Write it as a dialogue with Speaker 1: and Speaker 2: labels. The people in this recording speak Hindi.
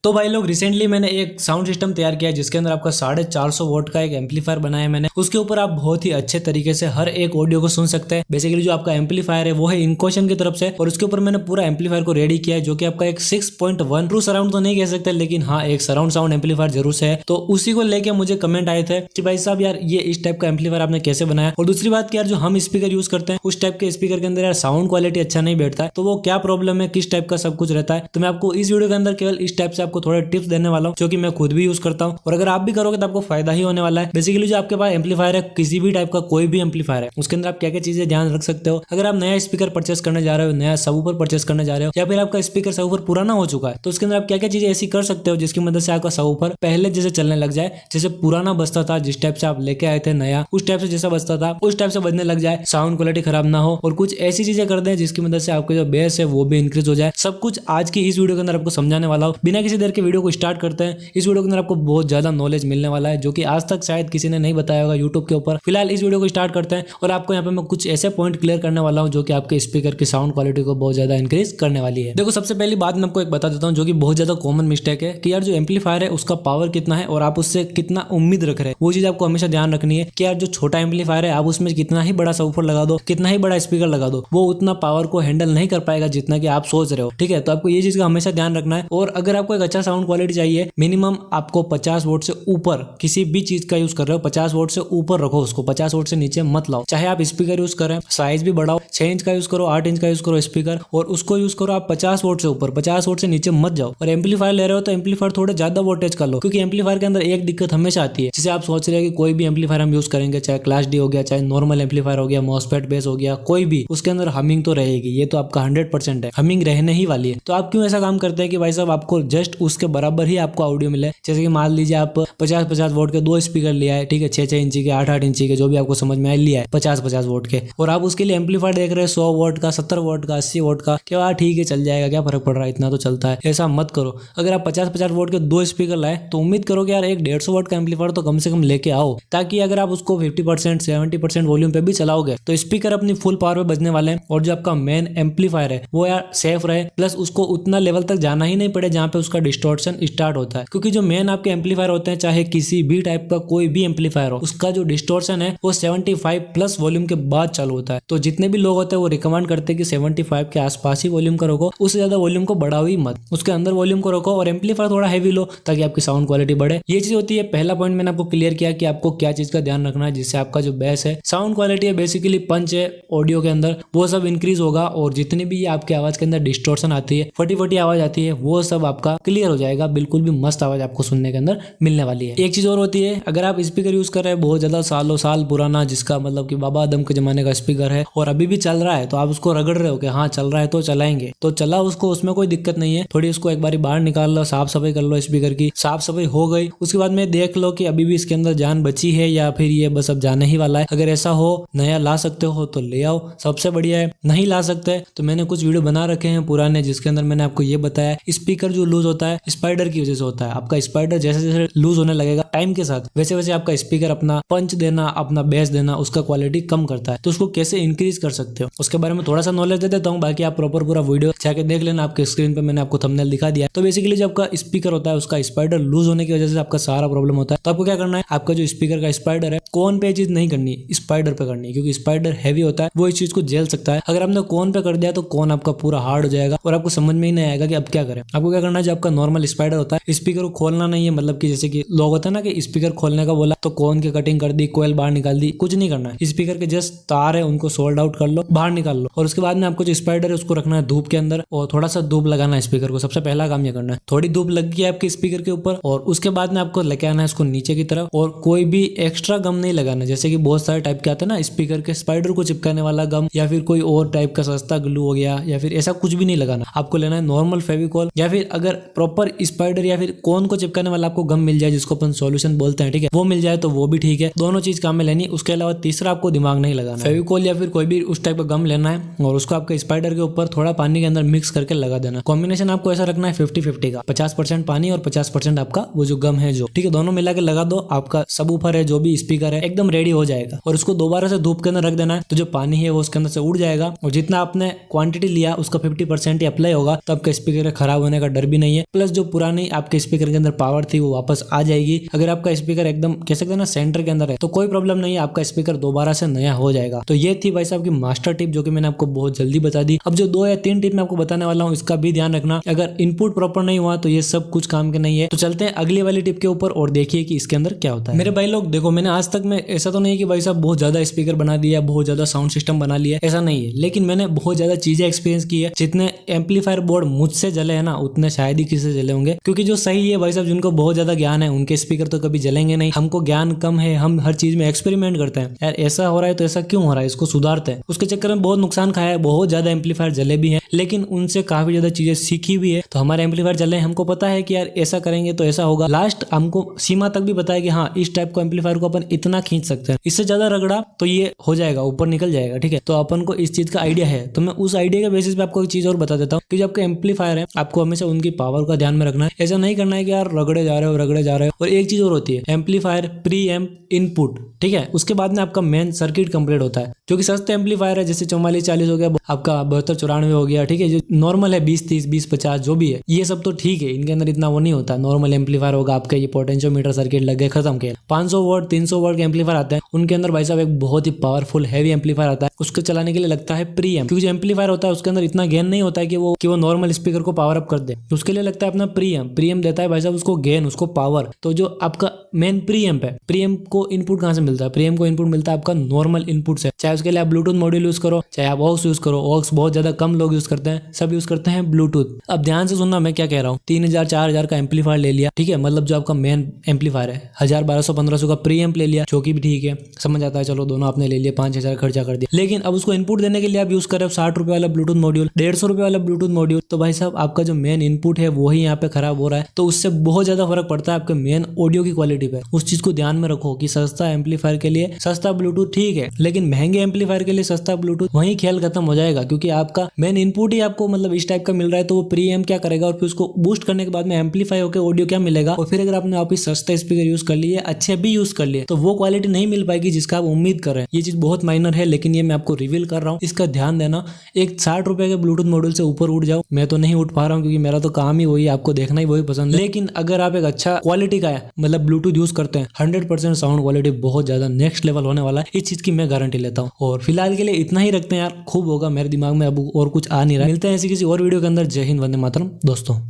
Speaker 1: तो भाई लोग रिसेंटली मैंने एक साउंड सिस्टम तैयार किया है जिसके अंदर आपका 450 वोट का एक एम्पलीफायर बनाया है मैंने। उसके ऊपर आप बहुत ही अच्छे तरीके से हर एक ऑडियो को सुन सकते हैं। बेसिकली जो आपका एम्पलीफायर है वो है इनकोशन की तरफ से, और उसके ऊपर मैंने पूरा एम्पलीफायर को रेडी किया है जो कि आपका एक 6.1 ट्रू सराउंड तो नहीं कह सकते, लेकिन हाँ एक सराउंड साउंड एम्पलीफायर जरूर से है। तो उसी को लेके मुझे कमेंट आए थे कि भाई साहब यार ये इस टाइप का एम्पलीफायर आपने कैसे बनाया। और दूसरी बात कि यार जो हम स्पीकर यूज करते हैं उस टाइप के स्पीकर के अंदर यार साउंड क्वालिटी अच्छा नहीं बैठता है, तो वो क्या प्रॉब्लम है, किस टाइप का सब कुछ रहता है। तो मैं आपको इस वीडियो के अंदर केवल इस टाइप से आपको थोड़े टिप्स देने वाला हूं जो कि मैं खुद भी यूज करता हूं, और अगर आप भी करोगे तो आपको फायदा ही होने वाला है। बेसिकली जो आपके पास एम्पलीफायर है, किसी भी टाइप का कोई भी एम्पलीफायर है, उसके अंदर आप क्या क्या चीजें ध्यान रख सकते हो। अगर आप नया स्पीकर परचेस करने जा रहे हो, नया सबवूफर परचेस करने जा रहे हो, या फिर आपका स्पीकर सबवूफर पुराना हो चुका है, तो उसके अंदर आप क्या क्या चीजें ऐसी कर सकते हो जिसकी मदद से आपका सबवूफर पहले जैसे चलने लग जाए, जैसे पुराना बजता था, जिस टाइप से आप लेके आए थे नया, उस टाइप से जैसा बजता था उस टाइप से बजने लग जाए, साउंड क्वालिटी खराब ना हो, और कुछ ऐसी चीजें कर दें जिसकी मदद से आपके जो बेस है वो भी इंक्रीज हो जाए। सब कुछ आज की इस वीडियो के अंदर आपको समझाने वाला हूं। बिना किसी देर के वीडियो को स्टार्ट करते हैं। इस वीडियो के अंदर आपको बहुत ज्यादा नॉलेज मिलने वाला है जो कि आज तक शायद किसी ने नहीं बताया होगा यूट्यूब के ऊपर। फिलहाल इस वीडियो को स्टार्ट करते हैं और आपको यहाँ पे मैं कुछ ऐसे पॉइंट क्लियर करने वाला हूँ जो कि आपके स्पीकर की साउंड क्वालिटी को बहुत ज्यादा इंक्रीज करने वाली है। देखो सबसे पहली बात मैं आपको एक बता देता हूँ जो कि बहुत ज्यादा कॉमन मिस्टेक है कि यार जो एम्पलीफायर है उसका पावर कितना है और आप उससे कितना उम्मीद रख रहे हैं। वो चीज आपको हमेशा ध्यान रखनी है कि यार जो छोटा एम्पलीफायर है आप उसमें कितना ही बड़ा सबवूफर लगा दो, कितना ही बड़ा स्पीकर लगा दो, वो उतना पावर को हैंडल नहीं कर पाएगा जितना कि आप सोच रहे हो। ठीक है, तो आपको ये चीज का हमेशा ध्यान रखना है। और अगर आपको एक अच्छा साउंड क्वालिटी चाहिए, मिनिमम आपको 50 वोट से ऊपर किसी भी चीज का यूज कर रहे हो 50 वोट से ऊपर रखो उसको, 50 वोट से नीचे मत लाओ। चाहे आप स्पीकर यूज करें, साइज भी बढ़ाओ, 6 इंच का यूज करो, 8 इंच का यूज करो स्पीकर, और उसको यूज करो आप 50 वोट से ऊपर, 50 वोट से नीचे मत जाओ। और एम्पलीफायर ले रहे हो तो एम्पलीफायर थोड़े ज्यादा वोल्टेज का लो, क्योंकि एम्पलीफायर के अंदर एक दिक्कत हमेशा आती है। जैसे आप सोच रहे हैं कि कोई भी एम्पलीफायर हम यूज करेंगे, चाहे क्लास डी हो गया, चाहे नॉर्मल एम्पलीफायर हो गया, मॉसफेट बेस हो गया, कोई भी, उसके अंदर हमिंग तो रहेगी, ये तो आपका 100% है, हमिंग रहने ही वाली है। तो आप क्यों ऐसा काम करते हैं कि भाई साहब आपको जस्ट उसके बराबर ही आपको ऑडियो मिले। जैसे कि मान लीजिए आप 50-50 वोट के 2 स्पीकर लिया है, ठीक है, 6-6 इंची के, 8-8 इंची के, जो भी आपको समझ में आए लिया है 50-50 वोट के, और आप उसके लिए एम्पलीफायर देख रहे हैं 100 वोट का, 70 वोट का, 80 वोट का, क्या ठीक है चल जाएगा, क्या फर्क पड़ रहा है, इतना तो चलता है। ऐसा मत करो। अगर आप 50-50 वोट के 2 स्पीकर लाए तो उम्मीद करो कि यार एक 150 वोट का एम्पलीफायर तो कम से कम लेके आओ, ताकि अगर आप उसको 50% 70% वॉल्यूम पे भी चलाओगे तो स्पीकर अपनी फुल पावर पे बजने वाले हैं, और जो आपका मेन एम्पलीफायर है वो यार सेफ रहे, प्लस उसको उतना लेवल तक जाना ही नहीं पड़े जहां पे उसका डिस्टॉर्शन स्टार्ट होता है। क्योंकि जो मेन आपके एम्पलीफायर होते हैं, चाहे किसी भी टाइप का कोई भी एम्पलीफायर हो, उसका जो डिस्टॉर्शन है वो 75+ वॉल्यूम के बाद चालू होता है। तो जितने भी लोग होते हैं वो रिकमेंड करते हैं कि 75 के आसपास ही वॉल्यूम को रखो, उससे ज्यादा वॉल्यूम को बढ़ाओ ही मत, उसके अंदर वॉल्यूम को रखो, और एम्पलीफायर थोड़ा हैवी लो ताकि आपकी साउंड क्वालिटी बढ़े। ये चीज होती है। पहला पॉइंट मैंने आपको क्लियर किया कि आपको क्या चीज का ध्यान रखना है, जिससे आपका जो बेस है, साउंड क्वालिटी है, बेसिकली पंच है ऑडियो के अंदर, वो सब इंक्रीज होगा, और जितनी भी आपकी आवाज के अंदर डिस्टॉर्शन आती है, फटी फटी आवाज आती है, वो सब आपका क्लियर हो जाएगा। बिल्कुल भी मस्त आवाज आपको सुनने के अंदर मिलने वाली है। एक चीज और होती है, अगर आप स्पीकर यूज कर रहे हैं बहुत ज्यादा सालों साल पुराना, जिसका मतलब कि बाबा आदम के जमाने का स्पीकर है और अभी भी चल रहा है, तो आप उसको रगड़ रहे हो कि हाँ चल रहा है तो चलाएंगे, तो चला उसको, उसमें कोई दिक्कत नहीं है। थोड़ी उसको एक बार बाहर निकाल लो, साफ सफाई कर लो, स्पीकर की साफ सफाई हो गई, उसके बाद में देख लो कि अभी भी इसके अंदर जान बची है या फिर ये बस अब जाने ही वाला है। अगर ऐसा हो, नया ला सकते हो तो ले आओ, सबसे बढ़िया है। नहीं ला सकते तो मैंने कुछ वीडियो बना रखे हैं पुराने, जिसके अंदर मैंने आपको ये बताया स्पीकर जो लूज होता है स्पाइडर की वजह से होता है। आपका स्पाइडर जैसे जैसे लूज होने लगेगा टाइम के साथ, वैसे वैसे आपका स्पीकर अपना पंच देना, अपना बेस देना, उसका क्वालिटी कम करता है। तो उसको कैसे इंक्रीज कर सकते हो उसके बारे में थोड़ा सा नॉलेज दे देता हूँ, बाकी आप प्रॉपर पूरा वीडियो जाके देख लेना, आपके स्क्रीन पे मैंने आपको थंबनेल दिखा दिया। तो बेसिकली जो आपका स्पीकर होता है उसका स्पाइडर लूज होने की वजह से आपका सारा प्रॉब्लम होता है। तो आपको क्या करना है, आपका जो स्पीकर का स्पाइडर है, कोन पे चीज नहीं करनी, स्पाइडर पे करनी है, क्योंकि स्पाइडर हैवी होता है, वो इस चीज को झेल सकता है। अगर आपने कोन पे कर दिया तो कोन आपका पूरा हार्ड हो जाएगा और आपको समझ में ही नहीं आएगा कि अब क्या करें। आपको क्या करना है, जो आपका नॉर्मल स्पाइडर होता है, स्पीकर को खोलना नहीं है, मतलब कि जैसे कि लोग होता है ना कि स्पीकर खोलने का बोला तो कोन की कटिंग कर दी, कोयल बाहर निकाल दी, कुछ नहीं करना है। स्पीकर के जस्ट तार है उनको सोल्ड आउट कर लो, बाहर निकाल लो, और उसके बाद में आपको जो स्पाइडर है उसको रखना है धूप के अंदर, और थोड़ा सा धूप लगाना है स्पीकर को। सबसे पहला काम ये करना है, थोड़ी धूप लग गई आपके स्पीकर के ऊपर, और उसके बाद में आपको लेके आना है उसको नीचे की तरफ, और कोई भी एक्स्ट्रा गम नहीं लगाना। जैसे कि बहुत सारे टाइप के आते हैं ना स्पीकर के स्पाइडर को चिपकाने वाला गम, या फिर कोई और टाइप का सस्ता ग्लू हो गया, या फिर ऐसा कुछ भी नहीं लगाना। आपको लेना है नॉर्मल फेविकॉल, या फिर अगर प्रॉपर स्पाइडर या फिर कोन को चिपकाने वाला आपको गम मिल जाए, जिसको अपन सॉल्यूशन बोलते हैं, ठीक है, वो मिल जाए तो वो भी ठीक है। दोनों चीज काम में लेनी। उसके अलावा तीसरा आपको दिमाग नहीं लगाना, फेविकॉल या फिर कोई भी उस टाइप का गम लेना है और उसको आपके स्पाइडर के ऊपर थोड़ा पानी के अंदर मिक्स करके लगा देना। कॉम्बिनेशन आपको ऐसा रखना है 50-50 का, 50% पानी और 50% आपका वो जो गम है, जो ठीक है, दोनों मिला के लगा दो। आपका सबवूफर है, जो भी स्पीकर है, एकदम रेडी हो जाएगा। और उसको दोबारा से धूप के अंदर रख देना है, तो जो पानी है वो उसके अंदर से उड़ जाएगा, और जितना आपने क्वांटिटी लिया उसका 50% ही अप्लाई होगा, तो आपका स्पीकर खराब होने का डर भी नहीं है। प्लस जो पुरानी आपके स्पीकर के अंदर पावर थी वो वापस आ जाएगी। अगर आपका स्पीकर एकदम कह सकते हैं ना सेंटर के अंदर है तो कोई प्रॉब्लम नहीं है, आपका स्पीकर दोबारा से नया हो जाएगा। तो ये थी भाई साहब की मास्टर टिप जो कि मैंने आपको बहुत जल्दी बता दी। अब जो 2 या 3 टिप मैं आपको बताने वाला हूँ इसका भी ध्यान रखना, अगर इनपुट प्रॉपर नहीं हुआ तो ये सब कुछ काम के नहीं है। तो चलते हैं अगली वाली टिप के ऊपर और देखिए कि इसके अंदर क्या होता है। मेरे भाई लोग देखो, मैंने आज तक में ऐसा तो नहीं कि भाई साहब बहुत ज्यादा स्पीकर बना दिया, बहुत ज्यादा साउंड सिस्टम बना लिया, ऐसा नहीं है। लेकिन मैंने बहुत ज्यादा चीजें एक्सपीरियंस की है। जितने एम्पलीफायर बोर्ड मुझसे जले है ना उतने शायद ही किसी से जले होंगे, क्योंकि जो सही है भाई साहब जिनको बहुत ज्यादा ज्ञान है उनके स्पीकर तो कभी जलेंगे नहीं। हमको ज्ञान कम है, हम हर चीज में एक्सपेरिमेंट करते हैं, यार ऐसा हो रहा है तो ऐसा क्यों हो रहा है, इसको सुधारते हैं। उसके चक्कर में बहुत नुकसान खाया है, बहुत ज्यादा एम्पलीफायर जले भी हैं, लेकिन उनसे काफी ज्यादा चीजें सीखी भी है। तो हमारे एम्पलीफायर जले हैं, हमको पता है कि यार ऐसा करेंगे तो ऐसा होगा। लास्ट हमको सीमा तक भी बताया कि हाँ इस टाइप को एम्पलीफायर को अपन इतना खींच सकते हैं, इससे ज्यादा रगड़ा तो ये हो जाएगा, ऊपर निकल जाएगा, ठीक है। तो अपन को इस चीज का आइडिया है। तो मैं उस आइडिया के बेसिस पे आपको एक चीज और बता देता हूँ कि जो आपके एम्पलीफायर है आपको हमेशा उनकी पावर का ध्यान में रखना है। ऐसा नहीं करना है कि यार रगड़े जा रहे हो। और एक चीज और होती है, एम्पलीफायर प्री एम्प इनपुट, ठीक है, उसके बाद में आपका मेन सर्किट कंप्लीट होता है। जो कि सस्ते एम्पलीफायर है जैसे 4440 हो गया, आपका 7294 हो गया, ठीक है। जो नॉर्मल है 2030 2050 जो भी है ये सब तो ठीक है, इनके अंदर इतना वो नहीं होता। नॉर्मल एम्पलीफायर होगा आपका, ये पोटेंशियोमीटर सर्किट लग गए, खत्म किया। 500 वोल्ट 300 वोल्ट के एम्पलीफायर आते हैं, उनके अंदर भाई साहब एक बहुत ही पावरफुल हैवी एम्पलीफायर आता है, उसको चलाने के लिए लगता है प्री एम्प। क्योंकि जो एम्पलीफायर होता है उसके अंदर इतना गेन नहीं होता है कि वो नॉर्मल स्पीकर को पावर अप कर दे, उसके लिए लगता है अपना प्री एम्प देता है भाई साहब उसको गेन, उसको पावर। तो जो आपका मेन प्री एम्प है, प्री एम्प को इनपुट कहां से मिलता है? प्री एम्प को इनपुट मिलता है आपका नॉर्मल इनपुट से। चाहे उसके लिए आप ब्लूटूथ मॉड्यूल यूज करो, चाहे आप ऑक्स यूज करो, ऑक्स बहुत ज्यादा कम लोग यूज करते हैं, सब यूज करते हैं ब्लूटूथ। अब ध्यान से सुनना मैं क्या कह रहा हूँ। 3000 4000 का एम्पलीफायर ले लिया, ठीक है, मतलब जो आपका मेन एम्पलीफायर है 1000 1200 1500 का प्री एम्प ले लिया, जो कि भी ठीक है, समझ आता है, चलो दोनों आपने ले लिया, 5000 खर्चा कर दिया। लेकिन अब उसको इनपुट देने के लिए आप यूज कर रहे हो 60 रुपए वाला ब्लूटूथ मॉड्यूल, 150 रुपए वाला ब्लूटूथ मॉड्यूल। तो भाई साहब आपका जो मेन इनपुट है वो ही यहाँ पे खराब हो रहा है। तो उससे बहुत ज्यादा फर्क पड़ता है आपके मेन ऑडियो की क्वालिटी पे। उस चीज को ध्यान में रखो कि सस्ता एम्पलीफायर के लिए सस्ता ब्लूटूथ ठीक है, लेकिन महंगे एम्पलीफायर के लिए सस्ता ब्लूटूथ, वहीं खेल खत्म हो जाएगा। क्योंकि आपका मेन इनपुट ही आपको मतलब इस टाइप का मिल रहा है, तो वो प्री एम्प क्या करेगा और फिर उसको बूस्ट करने के बाद में एम्पलीफाई होकर ऑडियो क्या मिलेगा। और फिर अगर आपने वापिस सस्ता स्पीकर यूज कर लिए, अच्छे भी यूज कर लिए, तो वो क्वालिटी नहीं मिल पाएगी जिसका आप उम्मीद कर रहे हैं। ये चीज बहुत माइनर है, लेकिन ये मैं आपको रिवील कर रहा हूँ, इसका ध्यान देना। एक 60 रुपए के ब्लूटूथ मॉड्यूल से ऊपर उठ जाओ, मैं तो नहीं उठ पा रहा हूँ क्योंकि मेरा तो काम ही वही, आपको देखना ही वही पसंद है। लेकिन अगर आप एक अच्छा क्वालिटी का है मतलब ब्लूटूथ यूज करते हैं, 100% साउंड क्वालिटी बहुत ज्यादा नेक्स्ट लेवल होने वाला है, इस चीज की मैं गारंटी लेता हूँ। और फिलहाल के लिए इतना ही रखते हैं यार, खूब होगा, मेरे दिमाग में अब और कुछ आ नहीं रहा है। मिलते हैं ऐसी किसी और वीडियो के अंदर। जय हिंद, वंदे मातरम दोस्तों।